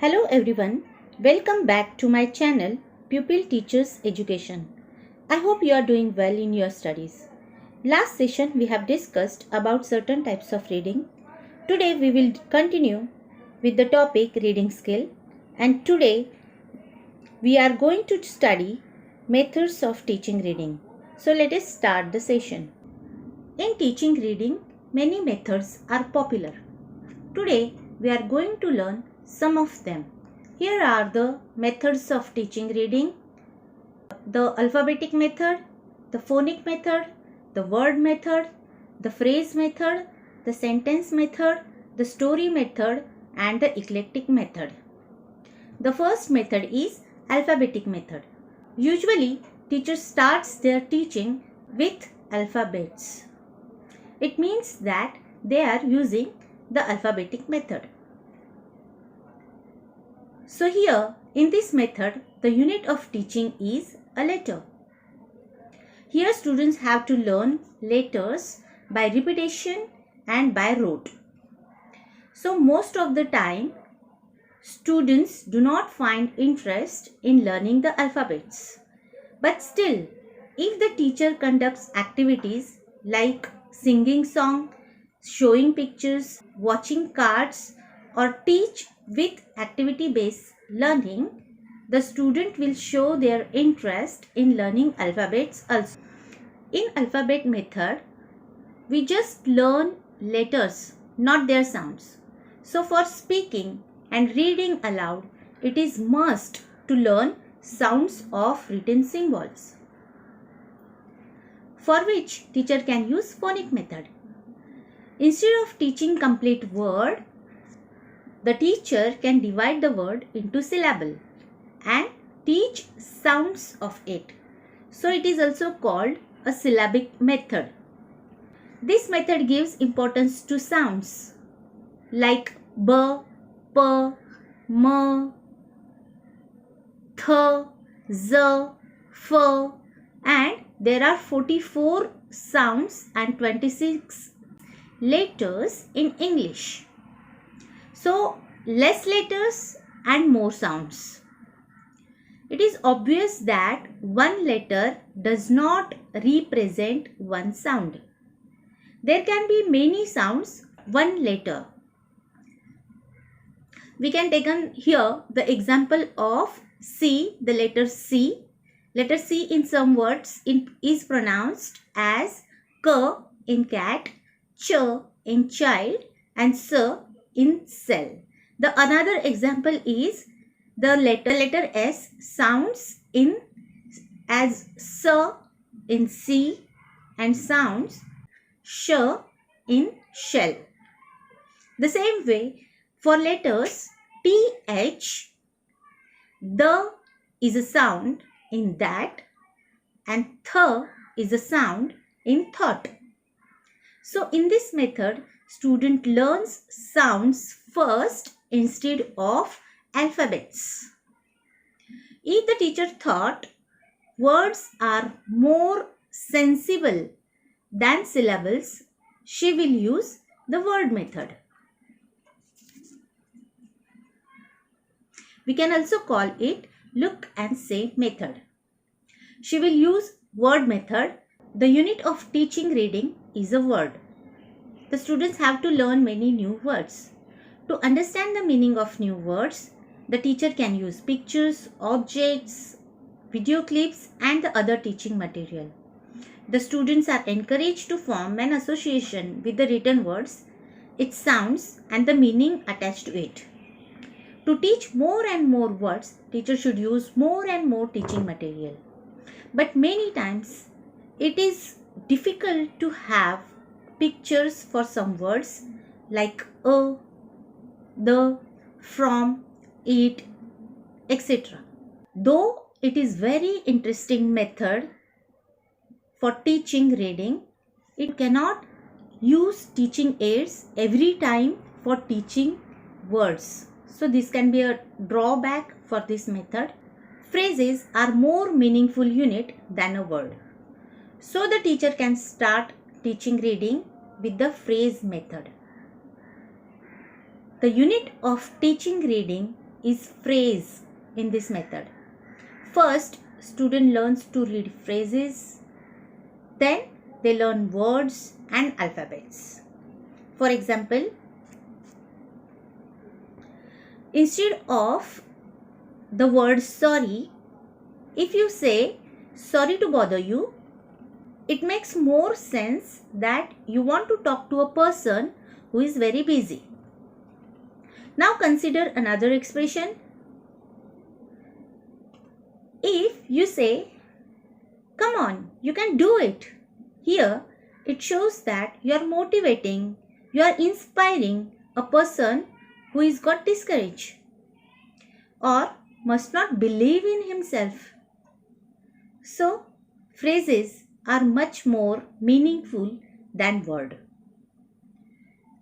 Hello everyone, welcome back to my channel Pupil Teachers Education. I hope you are doing well in your studies. Last session we have discussed about certain types of reading. Today we will continue with the topic reading skill, and today we are going to study methods of teaching reading. So let us start the session. In teaching reading, many methods are popular. Today we are going to learn some of them. Here are the methods of teaching reading: the alphabetic method, the phonic method, the word method, the phrase method, the sentence method, the story method, and the eclectic method. The first method is alphabetic method. Usually, teacher starts their teaching with alphabets. It means that they are using the alphabetic method. So here in this method, the unit of teaching is a letter. Here students have to learn letters by repetition and by rote. So most of the time, students do not find interest in learning the alphabets. But still, if the teacher conducts activities like singing song, showing pictures, watching cards, or teach with activity-based learning, the student will show their interest in learning alphabets also. In alphabet method, we just learn letters, not their sounds. So for speaking and reading aloud, it is must to learn sounds of written symbols, for which teacher can use phonic method. Instead of teaching complete word, the teacher can divide the word into syllable and teach sounds of it. So it is also called a syllabic method. This method gives importance to sounds like b, p, m, th, z, f, and there are 44 sounds and 26 letters in English. So less letters and more sounds. It is obvious that one letter does not represent one sound. There can be many sounds, one letter. We can take here the example of C, the letter C. Letter C in some words is pronounced as K in cat, Ch in child, and S in cell. The another example is the letter S sounds in as S in C and sounds Sh in shell. The same way for letters TH, the is a sound in that and th is a sound in thought. So in this method, student learns sounds first instead of alphabets. If the teacher thought words are more sensible than syllables, she will use the word method. We can also call it look and say method. She will use word method. The unit of teaching reading is a word. The students have to learn many new words. To understand the meaning of new words, the teacher can use pictures, objects, video clips, and the other teaching material. The students are encouraged to form an association with the written words, its sounds, and the meaning attached to it. To teach more and more words, teacher should use more and more teaching material. But many times, it is difficult to have pictures for some words like a, the, from, it, etc. Though it is very interesting method for teaching reading, it cannot use teaching aids every time for teaching words. So this can be a drawback for this method. Phrases are more meaningful unit than a word. So the teacher can start teaching reading with the phrase method. The unit of teaching reading is phrase in this method. First, student learns to read phrases. Then they learn words and alphabets. For example, instead of the word sorry, if you say sorry to bother you, it makes more sense that you want to talk to a person who is very busy. Now consider another expression. If you say, come on, you can do it. Here, it shows that you are motivating, you are inspiring a person who is got discouraged or must not believe in himself. So, phrases are much more meaningful than word.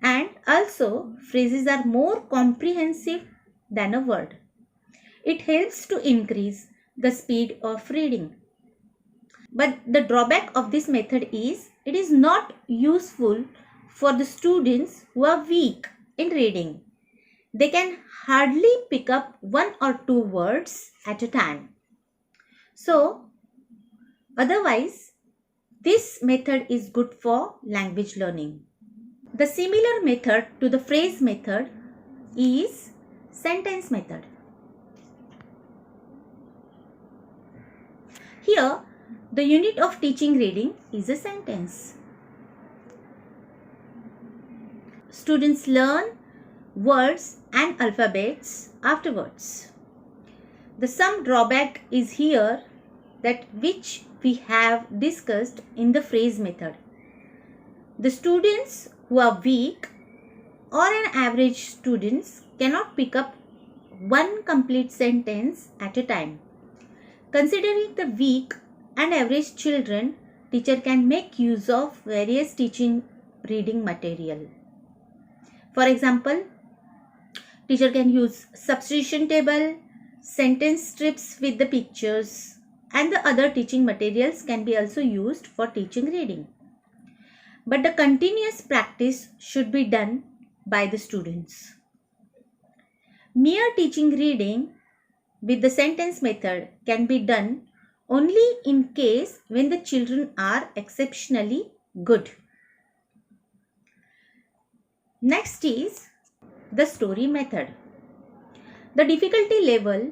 And also, phrases are more comprehensive than a word. It helps to increase the speed of reading. But the drawback of this method is it is not useful for the students who are weak in reading. They can hardly pick up 1 or 2 words at a time. So, otherwise, this method is good for language learning. The similar method to the phrase method is sentence method. Here, the unit of teaching reading is a sentence. Students learn words and alphabets afterwards. The some drawback is here that which we have discussed in the phrase method. The students who are weak or an average students cannot pick up 1 complete sentence at a time. Considering the weak and average children, teacher can make use of various teaching reading material. For example, teacher can use substitution table, sentence strips with the pictures, and the other teaching materials can be also used for teaching reading. But the continuous practice should be done by the students. Mere teaching reading with the sentence method can be done only in case when the children are exceptionally good. Next is the story method. The difficulty level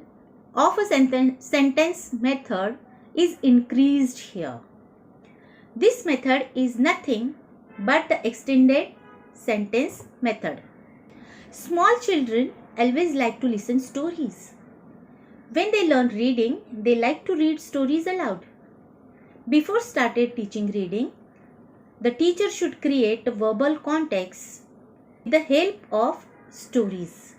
of a sentence method is increased here. This method is nothing but the extended sentence method. Small children always like to listen stories. When they learn reading, they like to read stories aloud. Before started teaching reading, the teacher should create a verbal context with the help of stories.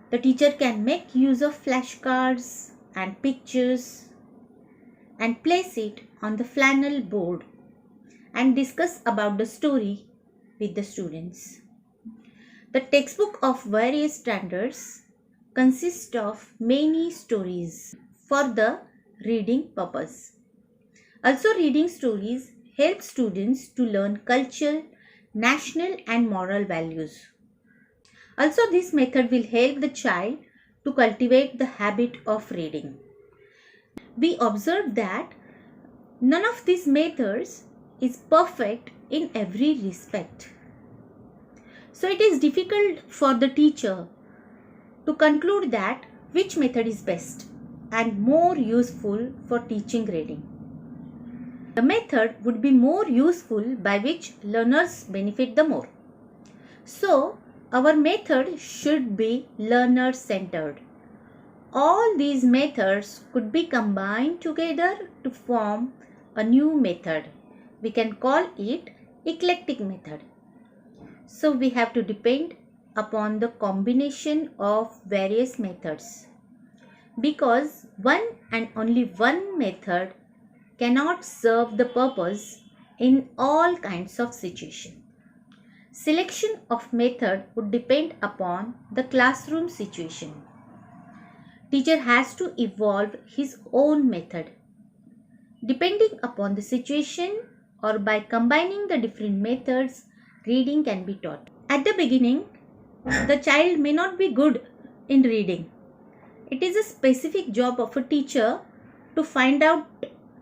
The teacher can make use of flashcards and pictures and place it on the flannel board and discuss about the story with the students. The textbook of various standards consists of many stories for the reading purpose. Also, reading stories help students to learn cultural, national and moral values. Also, this method will help the child to cultivate the habit of reading. We observe that none of these methods is perfect in every respect. So, it is difficult for the teacher to conclude that which method is best and more useful for teaching reading. The method would be more useful by which learners benefit the more. So, our method should be learner-centered. All these methods could be combined together to form a new method. We can call it eclectic method. So, we have to depend upon the combination of various methods, because one and only one method cannot serve the purpose in all kinds of situations. Selection of method would depend upon the classroom situation. Teacher has to evolve his own method. Depending upon the situation or by combining the different methods, reading can be taught. At the beginning, the child may not be good in reading. It is a specific job of a teacher to find out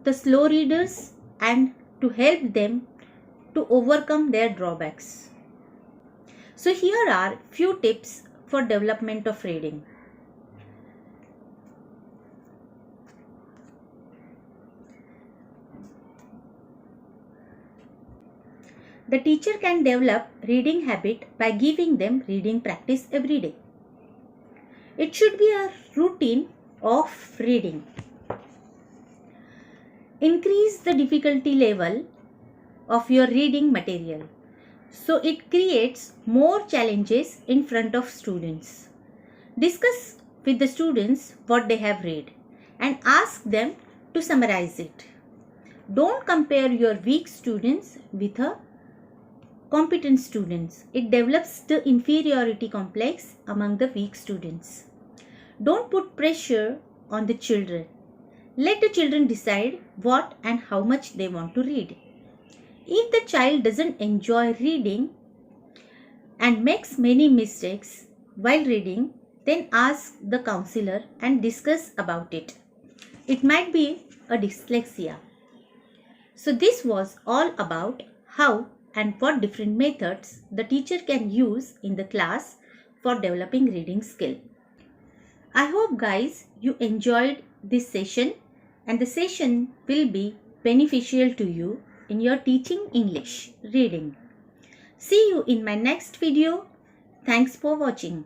the slow readers and to help them to overcome their drawbacks. So here are few tips for development of reading. The teacher can develop reading habit by giving them reading practice every day. It should be a routine of reading. Increase the difficulty level of your reading material, so it creates more challenges in front of students. Discuss with the students what they have read and ask them to summarize it. Don't compare your weak students with a competent students. It develops the inferiority complex among the weak students. Don't put pressure on the children. Let the children decide what and how much they want to read. If the child doesn't enjoy reading and makes many mistakes while reading, then ask the counselor and discuss about it. It might be a dyslexia. So this was all about how and what different methods the teacher can use in the class for developing reading skill. I hope guys you enjoyed this session and the session will be beneficial to you in your teaching English reading. See you in my next video. Thanks for watching.